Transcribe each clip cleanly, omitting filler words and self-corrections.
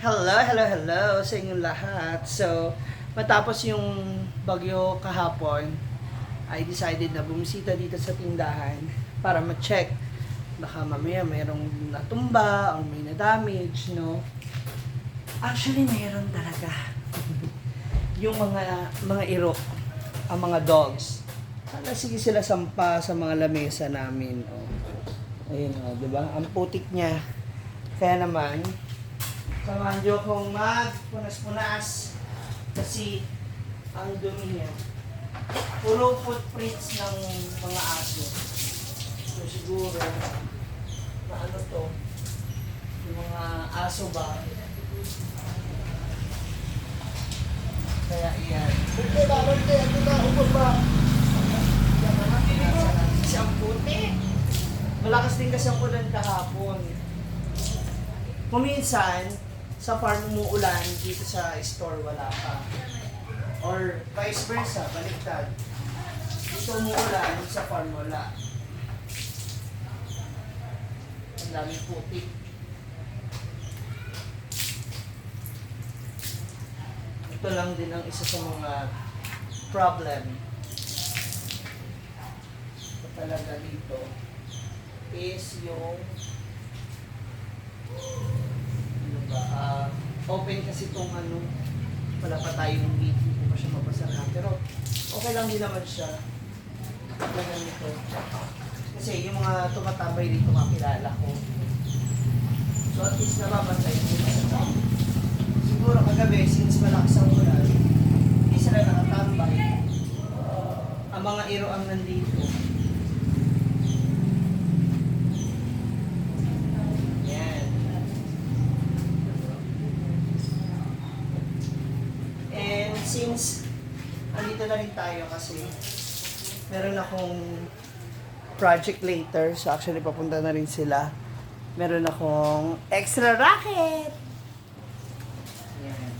Hello, hello, hello sa inyong lahat. So, matapos yung bagyo kahapon, I decided na bumisita dito sa tindahan para ma-check. Baka mamaya mayroong natumba or may na-damage, no? Actually, mayroon talaga. Yung mga iro, ang mga dogs. Sige sila sampa sa mga lamesa namin. Oh. Ayun, oh, di ba? Ang putik niya. Kaya naman, samahan niyo akong magpunas-punas kasi ang dumi niya. Puro footprints ng mga aso. So siguro, na ano to, yung mga aso ba? Kaya iyan. Hindi ba? Hindi ba? Umot ba? Kasi ang puti. Malakas din kasi ang ulan kahapon. Kuminsan, sa farm umuulan, dito sa store wala pa. Or vice versa, baliktad. Dito umuulan, sa farm wala. Ang daming putik. Ito lang din ang isa sa mga problem. Ito talaga dito is yung open kasi itong wala pa tayong video, hindi pa siya mapasara. Pero okay lang din naman siya. Ganyan ito. Kasi yung mga tumatabay dito kakilala ko. So at least nababantay nila. Siguro kagabi, since malakas ang ulan, hindi sila nakatambay. Ang mga iro ang nandito. Since andito na rin tayo kasi meron akong project later, so actually papunta na rin sila. Meron akong extra racket! Yan.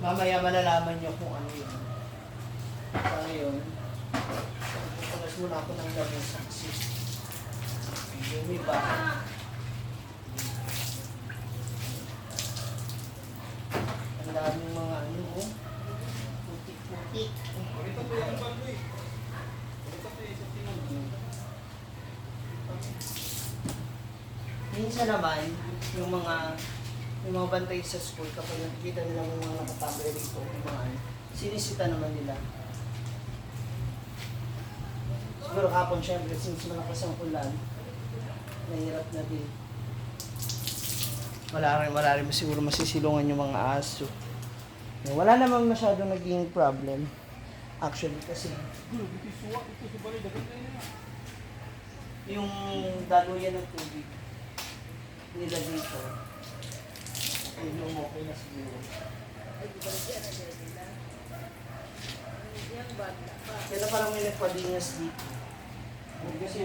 Mamaya malalaman nyo kung ano yun. So ngayon, pupunas muna ako ng gamit sa kasi. Hindi ba? Ang daming mga putik-putik. Minsan naman, yung mga bantay sa school, kapag nakikita nila yung mga nakatambay rito, yung mga sinisita naman nila. Siguro kapon, syempre, since malakas ang ulan, nahirap na din. Wala rin siguro masisilungan yung mga aso. Wala namang masyadong naging problem. Actually, kasi yung daluyan ng tubig nila dito, yung okay na siguro. Kaya parang may nagpadingas dito. Kasi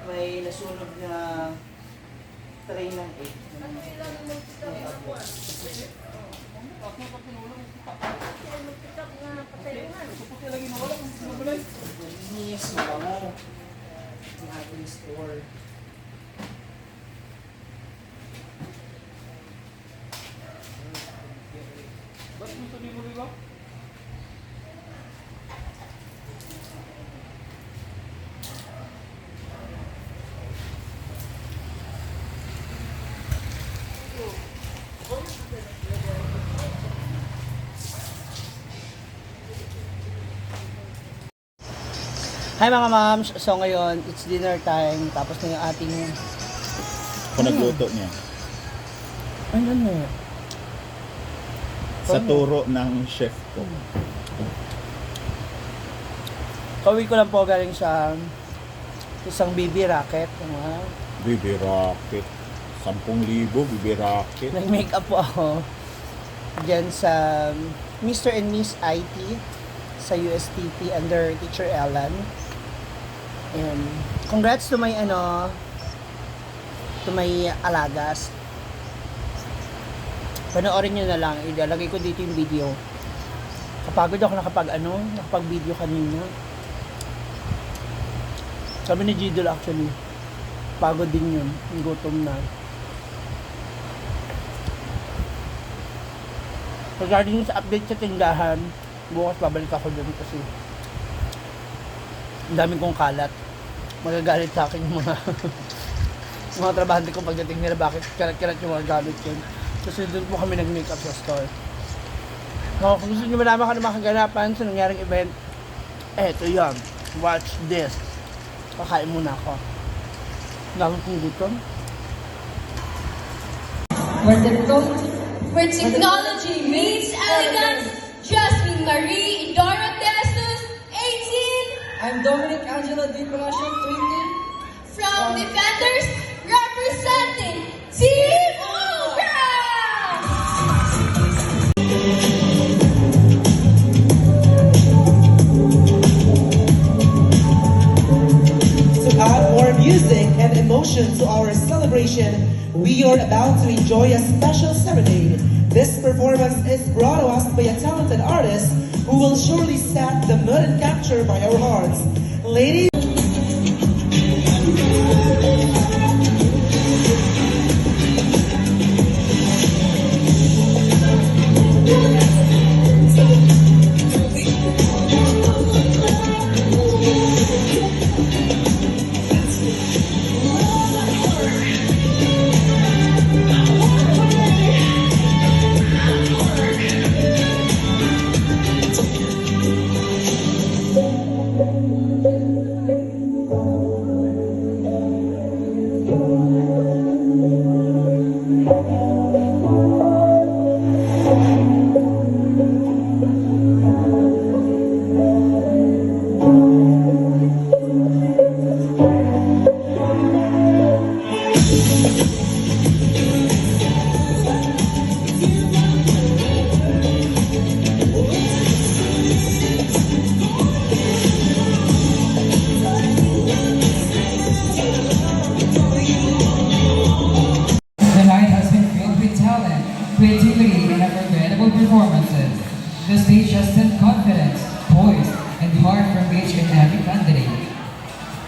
may nasunog na tray ng egg. Yes, mabango. Ang ating store. Ba't gusto niyo mo ba? Hi mga moms! So ngayon, it's dinner time. Tapos na yung ating... Ako nagluto niya. Ano? Sa turo ng chef ko. Kauwi ko lang po galing sa isang BB racket. Bibi Rocket. 10,000 Bibi Rocket. Nag-makeup po ako dyan sa Mr. and Miss IT sa Ustp under Teacher Ellen. And congrats to my alagas. Panoorin nyo na lang. Ilalagay ko dito yung video. Kapagod ako nakapag video kanina. Sabi ni Gidol actually, Pagod din yun. Gutom na. Regarding sa update sa tindahan, bukas babalik ako dun kasi ang daming kong kalat. Magagalit sa akin yung mga mga trabahante ko pagdating nila, bakit karat-karat yung mga gamit yun. Kasi doon po kami nag-makeup sa store. So, kung gusto nyo malaman ka ng mga kaganapan sa nangyaring event, eto yan. Watch this. Kakain muna ako. Dami kong gutom. Where technology meets elegance, Jasmine Marie Idora Testus, 18. I'm Dominic Angelo Di Palacio, 20. From Defenders, representing Team Ugra! To add more music and emotion to our celebration, we are about to enjoy a special serenade. This performance is brought to us by a talented artist who will surely set the mood and capture by our hearts. Ladies. The night has been filled with talent, creativity, and unforgettable performances. The stage has sent confidence, poise, and heart from each and every candidate.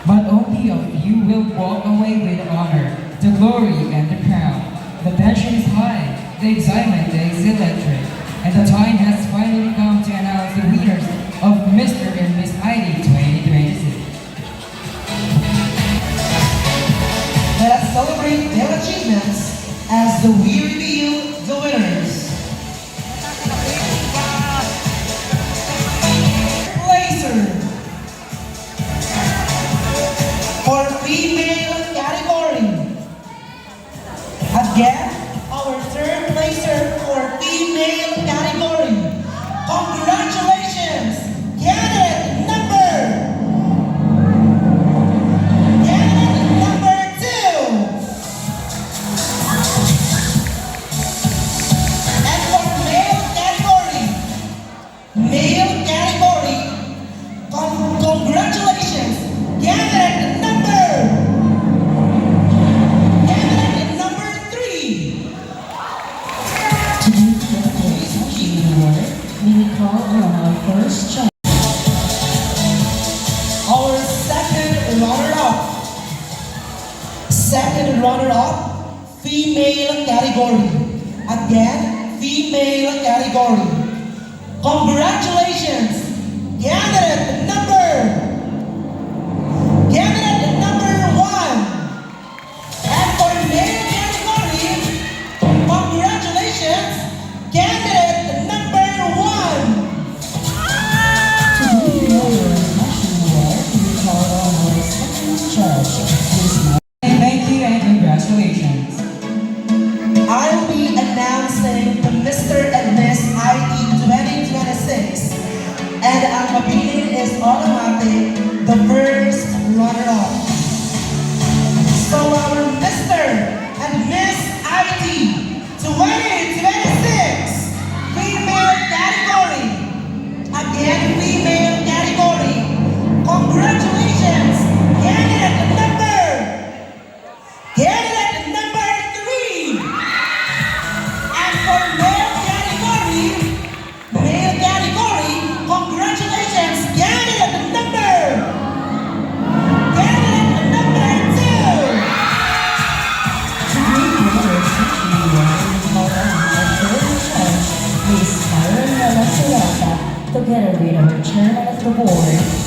But only a few will walk away with honor, the glory, and the crown. The tension is high, the excitement is electric, and the time has finally come to announce the winners of Mr. and Miss ID 2026. Let us celebrate their achievements as we reveal the winners. Placer for female category. Again, our third placer for female category. Congratulations, candidate number 2. And for male category, congratulations, candidate number 3. To do the Police Machine Award, we will call on our first judge. Our second runner-up, female category. Again, female category. Congratulations, candidate number 1. And for male category, congratulations, candidate number 1. To do the Police Machine Award, we will call on our second judge. Please Thank you and congratulations. I'll be announcing the Mr. and Miss ID 2026, and ang mapili is automatic the first runner-up. So our Mr. and Miss ID 2026 female category. Again, female category. Congratulations, candidate number the board